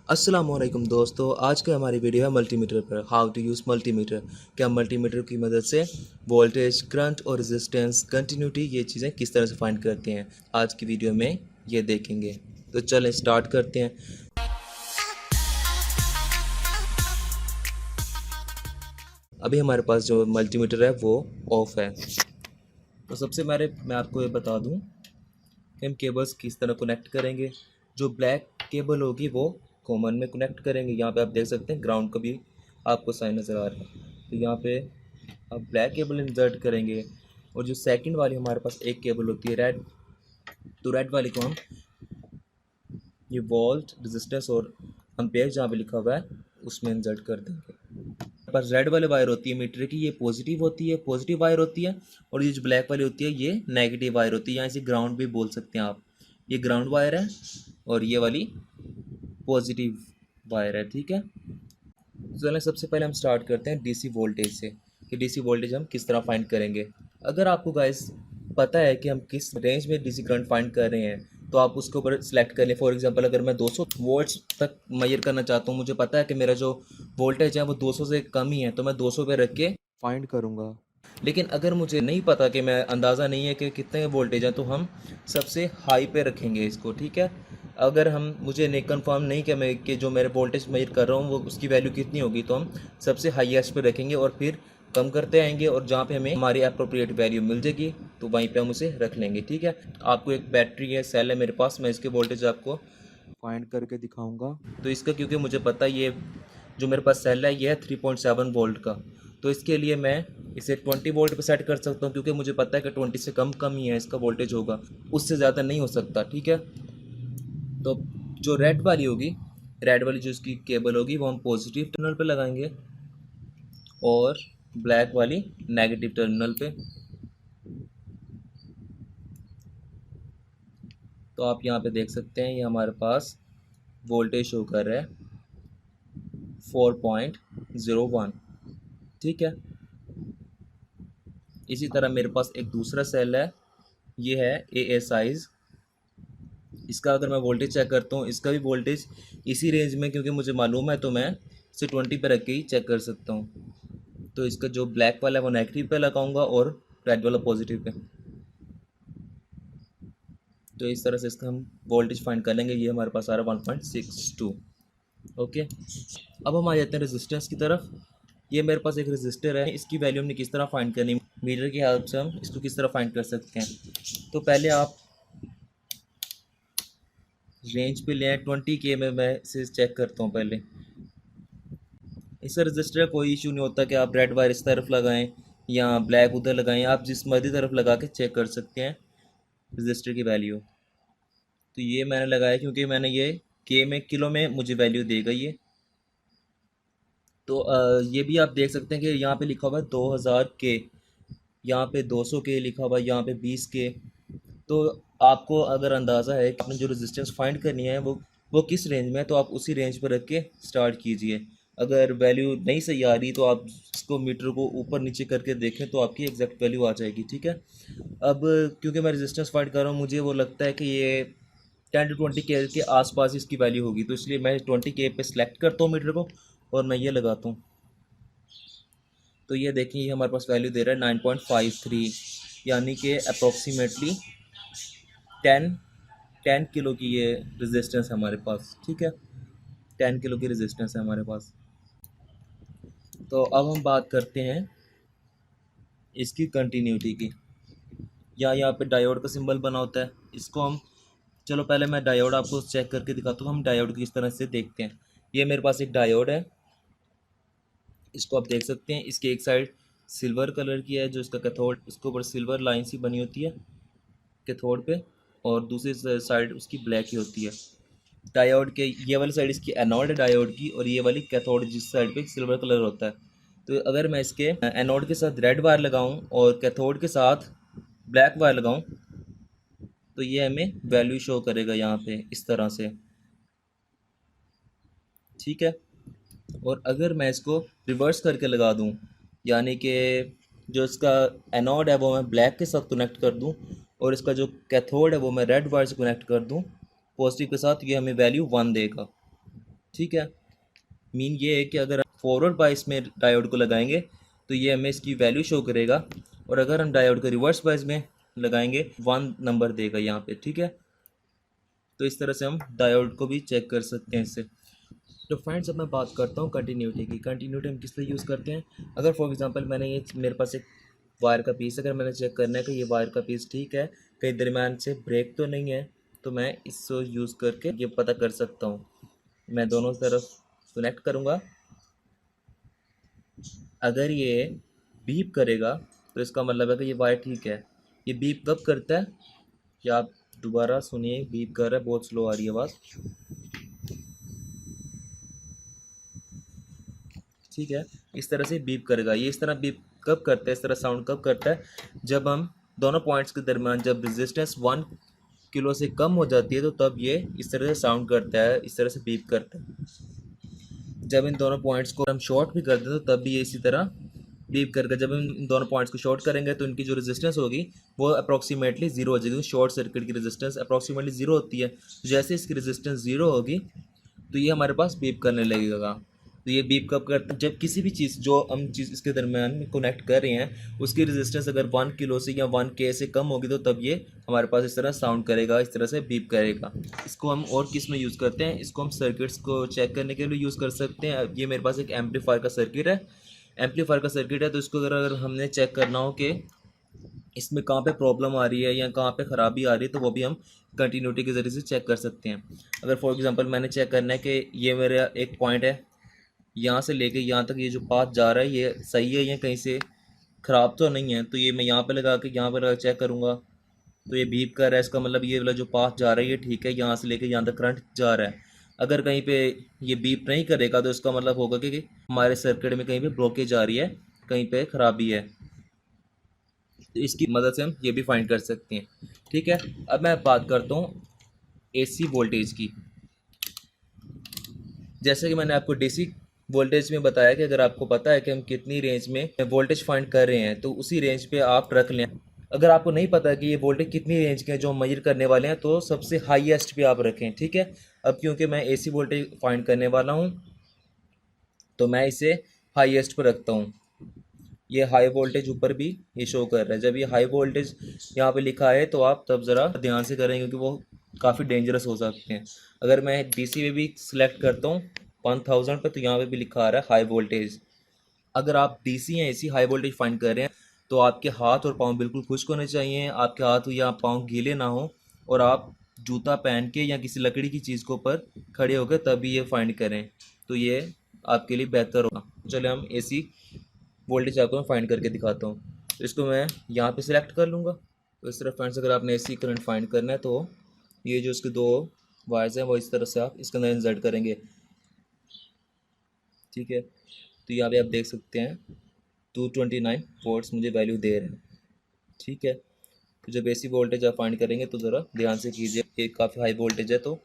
अस्सलाम वालेकुम दोस्तों, आज का हमारी वीडियो है मल्टीमीटर पर। How to use multimeter. कि हम मल्टीमीटर की मदद से वोल्टेज, करंट और रेजिस्टेंस, कंटिन्यूटी, ये चीज़ें किस तरह से फाइंड करते हैं, आज की वीडियो में ये देखेंगे। तो चलें स्टार्ट करते हैं। अभी हमारे पास जो मल्टीमीटर है वो ऑफ है। तो सबसे मैं आपको ये बता दूं कि हम केबल्स किस तरह कनेक्ट करेंगे। जो ब्लैक केबल होगी वो कॉमन में कनेक्ट करेंगे। यहाँ पे आप देख सकते हैं ग्राउंड का भी आपको साइन नज़र आ रहा है। तो यहाँ पे आप ब्लैक केबल इंसर्ट करेंगे और जो सेकंड वाली हमारे पास एक केबल होती है रेड, तो रेड वाली को हम ये वोल्ट, रेजिस्टेंस और एम्पेयर जहाँ पे लिखा हुआ है उसमें इंसर्ट कर देंगे। हमारे पास रेड वाली वायर होती है मीटर की, ये पॉजिटिव होती है, पॉजिटिव वायर होती है। और ये जो ब्लैक वाली होती है ये नेगेटिव वायर होती है, यहाँ इसे ग्राउंड भी बोल सकते हैं आप। ये ग्राउंड वायर है और ये वाली पॉजिटिव वायर है, ठीक है। तो चलें सबसे पहले हम स्टार्ट करते हैं डीसी वोल्टेज से, कि डीसी वोल्टेज हम किस तरह फाइंड करेंगे। अगर आपको गाइस पता है कि हम किस रेंज में डीसी करंट फाइंड कर रहे हैं तो आप उसके ऊपर सेलेक्ट कर लें। फॉर एग्जांपल अगर मैं 200 वोल्ट्स तक मेजर करना चाहता हूँ, मुझे पता है कि मेरा जो वोल्टेज है वो 200 से कम ही है, तो मैं 200 पे रख के फाइंड करूँगा। लेकिन अगर मुझे नहीं पता कि मैं अंदाज़ा नहीं है कि कितने वोल्टेज है, तो हम सबसे हाई पे रखेंगे इसको, ठीक है। अगर हम मुझे नहीं कंफर्म नहीं कि मैं कि जो मेरे वोल्टेज मेजर कर रहा हूँ वो उसकी वैल्यू कितनी होगी, तो हम सबसे हाईएस्ट पे रखेंगे और फिर कम करते आएंगे और जहाँ पे हमें हमारी अप्रोप्रिएट वैल्यू मिल जाएगी तो वहीं पे हम उसे रख लेंगे, ठीक है। आपको एक बैटरी है, सेल है मेरे पास, मैं इसके वोल्टेज आपको फाइंड करके दिखाऊंगा। तो इसका क्योंकि मुझे पता है ये जो मेरे पास सेल है ये है 3.7 वोल्ट का, तो इसके लिए मैं इसे 20 वोल्ट पे सेट कर सकता हूँ, क्योंकि मुझे पता है कि 20 से कम ही है इसका वोल्टेज होगा, उससे ज़्यादा नहीं हो सकता, ठीक है। तो जो रेड वाली होगी, रेड वाली जो इसकी केबल होगी वो हम पॉजिटिव टर्मिनल पे लगाएंगे और ब्लैक वाली नेगेटिव टर्मिनल पे। तो आप यहाँ पे देख सकते हैं ये हमारे पास वोल्टेज शो कर रहा है 4.01, ठीक है। इसी तरह मेरे पास एक दूसरा सेल है, ये है ए साइज़। इसका अगर मैं वोल्टेज चेक करता हूँ, इसका भी वोल्टेज इसी रेंज में, क्योंकि मुझे मालूम है तो मैं इसे 20 पे रख के ही चेक कर सकता हूँ। तो इसका जो ब्लैक वाला है वो नेगेटिव पे लगाऊंगा और रेड वाला पॉजिटिव पे। तो इस तरह से इसका हम वोल्टेज फाइंड कर लेंगे। ये हमारे पास आ रहा है 1.62। ओके, अब हम आ जाते हैं रेजिस्टेंस की तरफ। ये मेरे पास एक रेजिस्टर है, इसकी वैल्यू हमने किस तरह फाइंड करनी, मीटर की हेल्प से हम इसको किस तरह फाइंड कर सकते हैं। तो पहले आप रेंज पे लें 20K में, मैं इसे चेक करता हूँ पहले। इस रजिस्टर का कोई इशू नहीं होता कि आप रेड वायर इस तरफ लगाएं या ब्लैक उधर लगाएं, आप जिस मर्जी तरफ लगा के चेक कर सकते हैं रजिस्टर की वैल्यू। तो ये मैंने लगाया क्योंकि मैंने ये के में, किलो में मुझे वैल्यू देगा ये। तो ये भी आप देख सकते हैं कि यहाँ पे लिखा हुआ है 2000K, यहाँ पे 200K लिखा हुआ है, यहाँ पे 20K। तो आपको अगर अंदाज़ा है कि आपने जो रेजिस्टेंस फाइंड करनी है वो किस रेंज में है, तो आप उसी रेंज पर रख के स्टार्ट कीजिए। अगर वैल्यू नहीं सही आ रही तो आप इसको मीटर को ऊपर नीचे करके देखें तो आपकी एग्जैक्ट वैल्यू आ जाएगी, ठीक है। अब क्योंकि मैं रेजिस्टेंस फाइंड कर रहा हूँ, मुझे वो लगता है कि ये 10 to 20K के आसपास इसकी वैल्यू होगी, तो इसलिए मैं 20K पे सिलेक्ट करता हूँ मीटर को और मैं ये लगाता हूँ। तो ये देखिए ये हमारे पास वैल्यू दे रहा है 9.53, यानी कि अप्रॉक्सीमेटली 10 किलो की ये रेजिस्टेंस है हमारे पास, ठीक है। 10 किलो की रेजिस्टेंस है हमारे पास। तो अब हम बात करते हैं इसकी कंटिन्यूटी की। यहाँ पे डायोड का सिंबल बना होता है, इसको हम, चलो पहले मैं डायोड आपको चेक करके दिखाता हूँ हम डायोड किस तरह से देखते हैं। ये मेरे पास एक डायोड है, इसको आप देख सकते हैं। इसकी एक साइड सिल्वर कलर की है, जो इसका कैथोड, इसके ऊपर सिल्वर लाइन सी बनी होती है कैथोड पे, और दूसरी साइड उसकी ब्लैक ही होती है। डायोड के ये वाली साइड इसकी एनोड है डायोड की, और ये वाली कैथोड जिस साइड पे सिल्वर कलर होता है। तो अगर मैं इसके एनोड के साथ रेड वायर लगाऊं और कैथोड के साथ ब्लैक वायर लगाऊं तो ये हमें वैल्यू शो करेगा यहाँ पे इस तरह से, ठीक है। और अगर मैं इसको रिवर्स करके लगा दूं, यानी कि जो इसका एनोड है वो मैं ब्लैक के साथ कनेक्ट कर दूं और इसका जो कैथोड है वो मैं रेड वायर से कनेक्ट कर दूं पॉजिटिव के साथ, ये हमें वैल्यू 1 देगा, ठीक है। मीन ये है कि अगर हम फॉरवर्ड बायस में डायोड को लगाएंगे तो ये हमें इसकी वैल्यू शो करेगा, और अगर हम डायोड को रिवर्स बायस में लगाएंगे 1 नंबर देगा यहाँ पे। ठीक है, तो इस तरह से हम डायोड को भी चेक कर सकते हैं इससे। तो फ्रेंड्स, अब मैं बात करता हूँ कंटिन्यूटी की। कंटिन्यूटी हम किस लिए यूज़ करते हैं? अगर फॉर एग्जांपल मैंने ये मेरे पास एक वायर का पीस, अगर मैंने चेक करना है कि ये वायर का पीस ठीक है, कहीं दरम्यान से ब्रेक तो नहीं है, तो मैं इसको यूज़ करके ये पता कर सकता हूँ। मैं दोनों तरफ कनेक्ट करूँगा, अगर ये बीप करेगा तो इसका मतलब है कि ये वायर ठीक है। ये बीप कब करता है, कि आप दोबारा सुनिए, बीप कर रहा है, बहुत स्लो आ रही है आवाज़। ठीक है, इस तरह से बीप करेगा। ये इस तरह बीप कब करता है, इस तरह साउंड कब करता है, जब हम दोनों पॉइंट्स के दरमियान जब रेजिस्टेंस 1 किलो से कम हो जाती है, तो तब ये इस तरह से साउंड करता है, इस तरह से बीप करता है। जब इन दोनों पॉइंट्स को हम शॉर्ट भी करते हैं तो तब भी ये इसी तरह बीप करके, जब हम इन दोनों पॉइंट्स को शॉर्ट करेंगे तो इनकी जो रेजिस्टेंस होगी वो अप्रॉक्सीमेटली जीरो हो जाएगी। शॉर्ट सर्किट की रेजिस्टेंस अप्रॉक्सीमेटली जीरो होती है, तो जैसे इसकी रेजिस्टेंस जीरो होगी तो ये हमारे पास बीप करने लगेगा। तो ये बीप कब करता है, जब किसी भी चीज़ जो हम चीज़ इसके दरमियान में कनेक्ट कर रहे हैं उसकी रेजिस्टेंस अगर 1 किलो से या 1 के से कम होगी, तो तब ये हमारे पास इस तरह साउंड करेगा, इस तरह से बीप करेगा। इसको हम और किस में यूज़ करते हैं, इसको हम सर्किट्स को चेक करने के लिए यूज़ कर सकते हैं। ये मेरे पास एक एम्पलीफायर का सर्किट है, एम्पलीफायर का सर्किट है, तो इसको अगर हमने चेक करना हो कि इसमें कहाँ पे प्रॉब्लम आ रही है या कहाँ पे ख़राबी आ रही है, तो वो भी हम कंटिन्यूटी के ज़रिए से चेक कर सकते हैं। अगर फॉर एग्जांपल मैंने चेक करना है कि ये मेरा एक पॉइंट है, यहाँ से लेके यहाँ तक ये जो पाथ जा रहा है ये सही है या कहीं से ख़राब तो नहीं है, तो ये मैं यहाँ पे लगा के यहाँ पर लगा चेक करूँगा, तो ये बीप कर रहा है, इसका मतलब ये वाला जो पाथ जा रहा है ये ठीक है, यहाँ से लेके यहाँ तक करंट जा रहा है। अगर कहीं पे ये बीप नहीं करेगा तो इसका मतलब होगा कि हमारे सर्किट में कहीं पे ब्लॉकेज आ रही है, कहीं पे ख़राबी है। तो इसकी मदद से हम ये भी फाइंड कर सकते हैं। ठीक है, अब मैं बात करता हूँ एसी वोल्टेज की। जैसे कि मैंने आपको डीसी वोल्टेज में बताया कि अगर आपको पता है कि हम कितनी रेंज में वोल्टेज फाइंड कर रहे हैं तो उसी रेंज पे आप रख लें। अगर आपको नहीं पता कि ये वोल्टेज कितनी रेंज के हैं जो हम मेजर करने वाले हैं, तो सबसे हाईएस्ट पे आप रखें। ठीक है, अब क्योंकि मैं एसी वोल्टेज फाइंड करने वाला हूँ तो मैं इसे हाईएस्ट पर रखता हूँ। ये हाई वोल्टेज ऊपर भी ये शो कर रहा है। जब ये हाई वोल्टेज यहाँ पे लिखा है तो आप तब ज़रा ध्यान से करें, क्योंकि वो काफ़ी डेंजरस हो सकते हैं। अगर मैं डीसी में भी सिलेक्ट करता हूँ 1000 पे, तो यहाँ पे भी लिखा आ रहा है हाई वोल्टेज। अगर आप डीसी या एसी हाई वोल्टेज फाइंड कर रहे हैं तो आपके हाथ और पाँव बिल्कुल खुश्क होने चाहिए, आपके हाथ या पाँव गीले ना हो, और आप जूता पहन के या किसी लकड़ी की चीज़ के ऊपर खड़े होकर तभी ये फाइंड करें, तो ये आपके लिए बेहतर होगा। चलिए हम एसी वोल्टेज आपको मैं फाइंड करके दिखाता हूँ। तो इसको मैं यहाँ पे सिलेक्ट कर लूँगा। तो इस तरह फ्रेंड्स, अगर आपने एसी करंट फाइंड करना है तो ये जो इसके दो वायर्स हैं वो इस तरह से आप इसके अंदर इंसर्ट करेंगे। ठीक है, तो यहाँ पे आप देख सकते हैं 229 वोल्ट्स मुझे वैल्यू दे रहे हैं। ठीक है, तो जब एसी वोल्टेज आप फाइंड करेंगे तो ज़रा ध्यान से कीजिए, ये काफ़ी हाई वोल्टेज है तो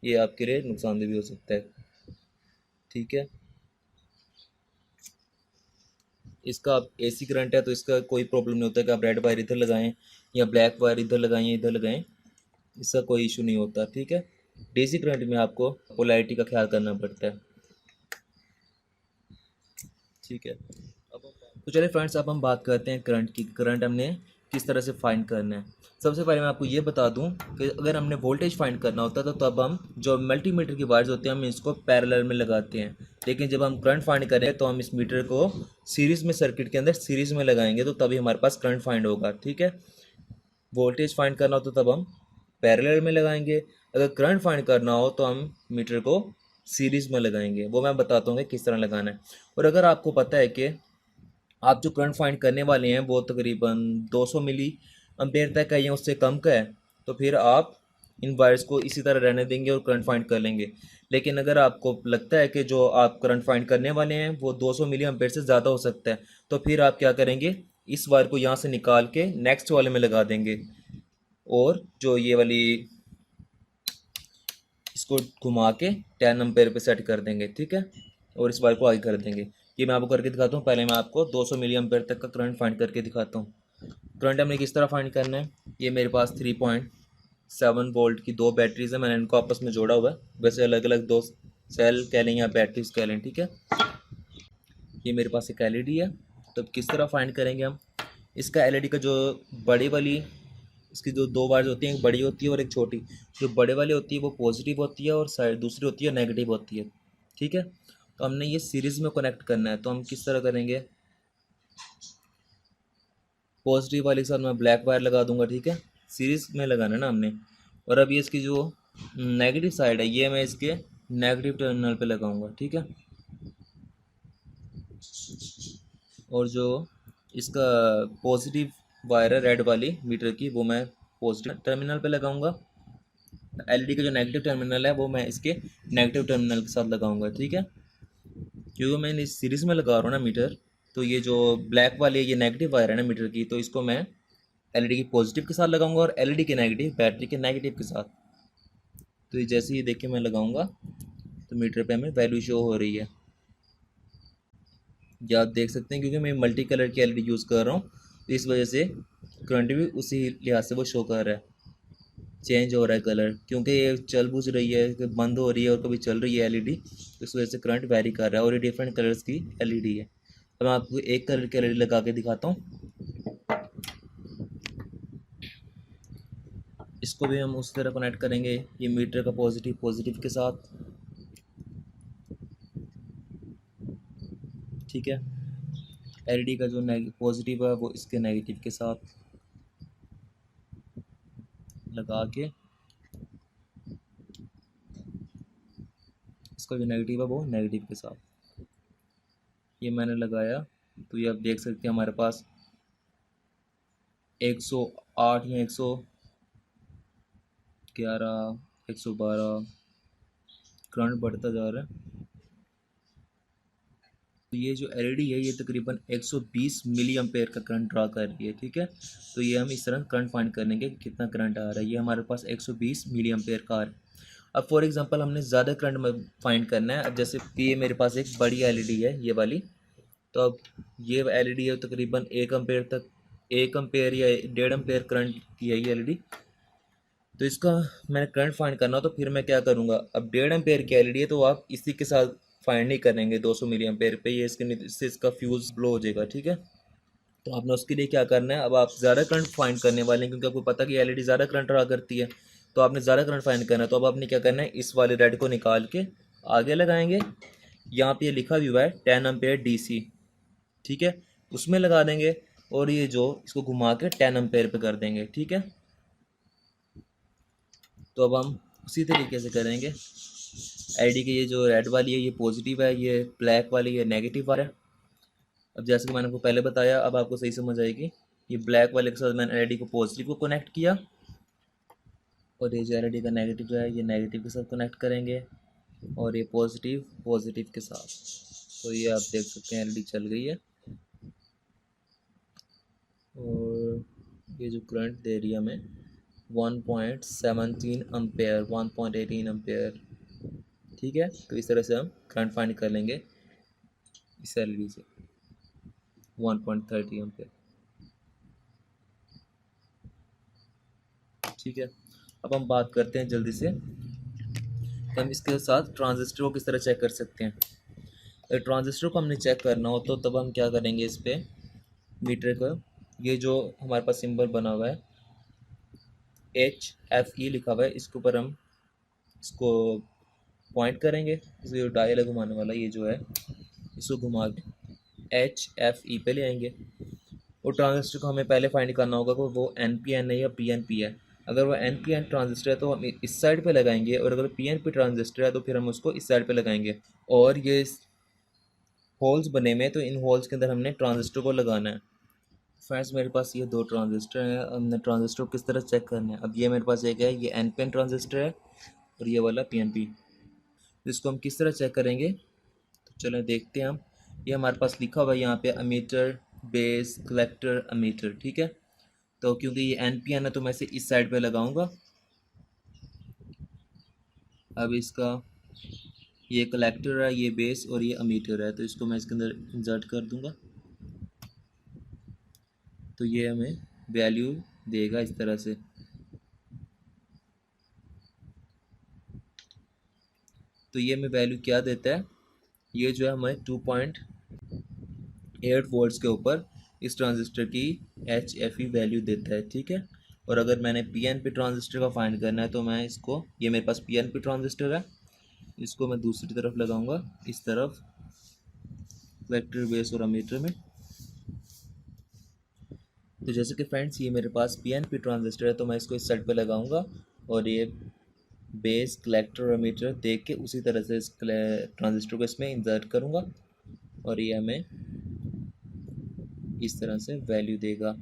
ये आपके लिए नुकसानदेह भी हो सकता है। ठीक है, इसका आप एसी करंट है तो इसका कोई प्रॉब्लम नहीं होता कि आप रेड वायर इधर लगाएं या ब्लैक वायर इधर लगाएं या इधर लगाएं, इसका कोई इशू नहीं होता। ठीक है, डीसी करंट में आपको पोलैरिटी का ख्याल करना पड़ता है। ठीक है, तो चलिए फ्रेंड्स, अब हम बात करते हैं करंट की। करंट हमने किस तरह से फाइंड करना है। सबसे पहले मैं आपको ये बता दूं कि अगर हमने वोल्टेज फाइंड करना होता है तो तब हम जो मल्टीमीटर की वायर्स होते हैं हम इसको पैरेलल में लगाते हैं, लेकिन जब हम करंट फाइंड करें तो हम इस मीटर को सीरीज़ में, सर्किट के अंदर सीरीज़ में लगाएंगे, तो तभी हमारे पास करंट फाइंड होगा। ठीक है, वोल्टेज फाइंड करना हो तो तब हम पैरेलल में लगाएंगे, अगर करंट फाइंड करना हो तो हम मीटर को सीरीज़ में लगाएंगे। वो मैं बताता हूँ कि किस तरह लगाना है। और अगर आपको पता है कि आप जो करंट फाइंड करने वाले हैं वो तकरीबन 200 मिली एम्पेयर तक है या उससे कम का है, तो फिर आप इन वायर्स को इसी तरह रहने देंगे और करंट फाइंड कर लेंगे। लेकिन अगर आपको लगता है कि जो आप करंट फाइंड करने वाले हैं वो 200 मिली एम्पेयर से ज़्यादा हो सकता है, तो फिर आप क्या करेंगे, इस वायर को यहाँ से निकाल के नेक्स्ट वाले में लगा देंगे, और जो ये वाली इसको घुमा के 10 एम्पेयर पे सेट कर देंगे। ठीक है, और इस वायर को आगे कर देंगे। ये मैं आपको करके दिखाता हूँ। पहले मैं आपको 200 मिली एम्पेयर तक का करंट फाइंड करके दिखाता हूँ। करंट हमने किस तरह फाइंड करना है, ये मेरे पास 3.7 वोल्ट की दो बैटरीज है, मैंने इनको आपस में जोड़ा हुआ है। वैसे अलग अलग दो सेल कह लें या बैटरीज कह लें, ठीक है। ये मेरे पास एक एलईडी है, तो अब किस तरह फाइंड करेंगे हम इसका एलईडी का जो बड़ी वाली, इसकी जो दो वायर्स होती हैं, एक बड़ी होती है और एक छोटी। जो बड़े वाली होती है वो पॉजिटिव होती है और साइड दूसरी होती है नेगेटिव होती है, ठीक है। तो हमने ये सीरीज़ में कनेक्ट करना है, तो हम किस तरह करेंगे, पॉजिटिव वाले के साथ मैं ब्लैक वायर लगा दूंगा, ठीक है। सीरीज़ में लगाना है ना हमने। और अब ये इसकी जो नेगेटिव साइड है ये मैं इसके नेगेटिव टर्मिनल पे लगाऊंगा, ठीक है। और जो इसका पॉजिटिव वायर है रेड वाली मीटर की, वो मैं पॉजिटिव टर्मिनल पे लगाऊंगा। एलईडी का जो नेगेटिव टर्मिनल है वो मैं इसके नेगेटिव टर्मिनल के साथ लगाऊंगा, ठीक है। क्योंकि मैं इस सीरीज़ में लगा रहा हूँ ना मीटर, तो ये जो ब्लैक वाली ये नेगेटिव वायर है ना मीटर की, तो इसको मैं एलईडी की पॉजिटिव के साथ लगाऊंगा और एलईडी के नेगेटिव बैटरी के नेगेटिव के साथ। तो ये जैसे ही देखिए मैं लगाऊंगा तो मीटर पे हमें वैल्यू शो हो रही है, ये आप देख सकते हैं। क्योंकि मैं मल्टी कलर की एलईडी यूज़ कर रहा हूँ तो इस वजह से करंट भी उसी लिहाज से वो शो कर रहा है, चेंज हो रहा है कलर। क्योंकि ये चल बुझ रही है, कभी बंद हो रही है और कभी चल रही है एलईडी, तो इस वजह से करंट वेरी कर रहा है। और ये डिफरेंट कलर्स की एलईडी है। अब मैं आपको एक कलर की एलईडी लगा के दिखाता हूँ। इसको भी हम उस तरह कनेक्ट करेंगे, ये मीटर का पॉजिटिव पॉजिटिव के साथ, ठीक है। एलईडी का जो पॉजिटिव है वो इसके नेगेटिव के साथ लगा के, इसका जो नेगेटिव है वो नेगेटिव के साथ ये मैंने लगाया। तो ये आप देख सकते हैं हमारे पास 108 या 111 112 करंट बढ़ता जा रहा है। तो ये जो एलईडी है ये तकरीबन 120 मिली एम्पेयर का करंट ड्रा कर रही है, ठीक है। तो ये हम इस तरह करंट फाइंड कर लेंगे कि कितना करंट आ रहा है। ये हमारे पास 120 मिली एम्पेयर का आ रहा है। अब फॉर एग्जांपल हमने ज़्यादा करंट में फाइंड करना है। अब जैसे कि ये मेरे पास एक बड़ी एलईडी है ये वाली, तो अब ये एलईडी है तकरीबन 1 एम्पेयर तक, 1 एम्पेयर या 1.5 एम्पेयर करंट की है ये एलईडी। तो इसका मैंने करंट फाइंड करना हो तो फिर मैं क्या करूँगा, अब 1.5 एम्पेयर की एलईडी है तो आप इसी के साथ फाइंड नहीं करेंगे 200 मिली एम्पेयर पे, ये इससे इसका फ्यूज़ ब्लो हो जाएगा, ठीक है। तो आपने उसके लिए क्या करना है, अब आप ज़्यादा करंट फाइंड करने वाले हैं क्योंकि आपको पता कि एलईडी ज़्यादा करंट ड्रा करती है, तो आपने ज़्यादा करंट फाइंड करना है। तो अब आपने क्या करना है, इस वाले रेड को निकाल के आगे लगाएंगे। यहाँ पे ये लिखा भी हुआ है 10 एम्पेयर डीसी, ठीक है, उसमें लगा देंगे। और ये जो इसको घुमा के 10 एम्पेयर पे कर देंगे, ठीक है। तो अब हम उसी तरीके से करेंगे। एलईडी की ये जो रेड वाली है ये पॉजिटिव है, ये ब्लैक वाली है नेगेटिव वाला है। अब जैसे कि मैंने आपको पहले बताया, अब आपको सही समझ आएगी। ये ब्लैक वाले के साथ मैंने एलईडी को पॉजिटिव को कनेक्ट किया और ये जो एलईडी का नेगेटिव जो है ये नेगेटिव के साथ कनेक्ट करेंगे और ये पॉजिटिव पॉजिटिव के साथ। तो ये आप देख सकते हैं एलईडी चल गई है और ये जो करंट दे रही है हमें 1.17 एम्पेयर 1.18 एम्पेयर, ठीक है। तो इस तरह से हम करंट फाइंड कर लेंगे इस एलईडी से 1.30 एम्पेयर, ठीक है। अब हम बात करते हैं जल्दी से कि हम इसके साथ ट्रांजिस्टर को किस तरह चेक कर सकते हैं। अगर ट्रांजिस्टर को हमने चेक करना हो तो तब हम क्या करेंगे, इस पर मीटर का ये जो हमारे पास सिंबल बना हुआ है HFE लिखा हुआ है, इसके ऊपर हम इसको पॉइंट करेंगे। इस जो डायल है घुमाने वाला ये जो है इसको घुमा के HFE पे ले आएंगे। और ट्रांजिस्टर को हमें पहले फाइंड करना होगा कि वो NPN है या PNP है। अगर वो NPN ट्रांजिस्टर है तो हम इस साइड पे लगाएंगे और अगर PNP ट्रांजिस्टर है तो फिर हम उसको इस साइड पे लगाएंगे। और ये होल्स बने हुए हैं तो इन होल्स के अंदर हमने ट्रांजिस्टर को लगाना है। फ्रेंड्स मेरे पास ये दो ट्रांजिस्टर हैं, हमने ट्रांजिस्टर को किस तरह चेक करना है। अब ये मेरे पास एक है ये NPN ट्रांजिस्टर है और ये वाला PNP। इसको हम किस तरह चेक करेंगे तो चलो देखते हैं हम। ये हमारे पास लिखा हुआ है यहाँ पे अमीटर बेस कलेक्टर अमीटर, ठीक है। तो क्योंकि ये NPN है तो मैं इसे इस साइड पे लगाऊंगा। अब इसका ये कलेक्टर है, ये बेस और ये अमीटर है, तो इसको मैं इसके अंदर इंसर्ट कर दूंगा। तो ये हमें वैल्यू देगा इस तरह से। तो ये हमें वैल्यू क्या देता है, ये जो है हमें 2.8 वोल्ट्स के ऊपर इस ट्रांजिस्टर की HFE वैल्यू देता है, ठीक है। और अगर मैंने PNP ट्रांजिस्टर का फाइंड करना है तो मैं इसको, ये मेरे पास PNP ट्रांजिस्टर है, इसको मैं दूसरी तरफ लगाऊंगा, इस तरफ वेक्टर बेस और अमीटर में। तो जैसे कि फ्रेंड्स ये मेरे पास PNP ट्रांजिस्टर है, तो मैं इसको इस साइड पे लगाऊंगा और ये बेस, कलेक्टर और अमीटर देख के उसी तरह से इस ट्रांजिस्टर को इसमें इंसर्ट करूंगा और ये हमें इस तरह से वैल्यू देगा।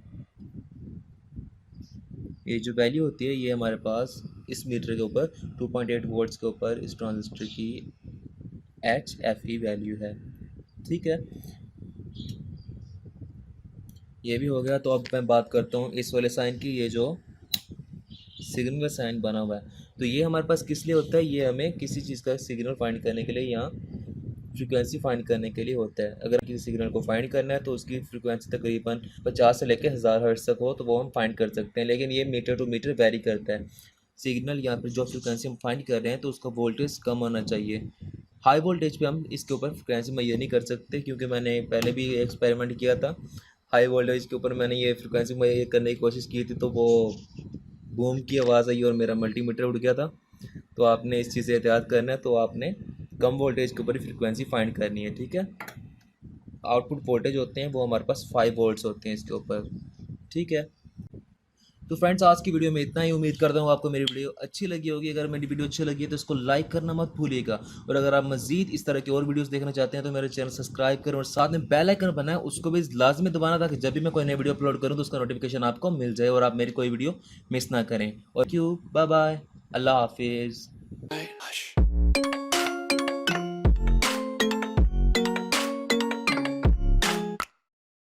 ये जो वैल्यू होती है ये हमारे पास इस मीटर के ऊपर 2.8 वोल्ट्स के ऊपर इस ट्रांजिस्टर की HFE वैल्यू है, ठीक है। ये भी हो गया। तो अब मैं बात करता हूँ इस वाले साइन की, ये जो सिग्नल का साइन बना हुआ है, तो ये हमारे पास किस लिए होता है, ये हमें किसी चीज़ का सिग्नल फाइंड करने के लिए, यहाँ फ्रीक्वेंसी फाइंड करने के लिए होता है। अगर किसी सिग्नल को फाइंड करना है तो उसकी फ्रीक्वेंसी तकरीबन 50 से लेकर 1000 हर्ट्ज तक हो तो वो हम फाइंड कर सकते हैं, लेकिन ये मीटर टू मीटर वेरी करता है। सिग्नल यहाँ पर जो फ्रीक्वेंसी हम फाइंड कर रहे हैं तो उसका वोल्टेज कम होना चाहिए। हाई वोल्टेज पे हम इसके ऊपर फ्रिक्वेंसी मुहैया नहीं कर सकते, क्योंकि मैंने पहले भी एक्सपेरिमेंट किया था, हाई वोल्टेज के ऊपर मैंने ये फ्रिक्वेंसी मुहैया करने की कोशिश की थी तो वो बूम की आवाज़ आई और मेरा मल्टीमीटर उड़ गया था। तो आपने इस चीज़ से एहतियात करना है, तो आपने कम वोल्टेज के ऊपर ही फ्रिक्वेंसी फाइंड करनी है, ठीक है। आउटपुट वोल्टेज होते हैं वो हमारे पास 5 वोल्ट्स होते हैं इसके ऊपर, ठीक है। तो फ्रेंड्स आज की वीडियो में इतना ही। उम्मीद करता हूँ आपको मेरी वीडियो अच्छी लगी होगी। अगर मेरी वीडियो अच्छी लगी है तो इसको लाइक करना मत भूलिएगा, और अगर आप मजीद इस तरह की और वीडियोस देखना चाहते हैं तो मेरे चैनल सब्सक्राइब करें और साथ में बेल आइकन बनाएं, उसको भी लाजमी दबाना ताकि जब भी मैं कोई नई वीडियो अपलोड करूँ तो उसका नोटिफिकेशन आपको मिल जाए और आप मेरी कोई वीडियो मिस ना करें। और क्यों, बाय बाय, अल्लाह हाफिज़।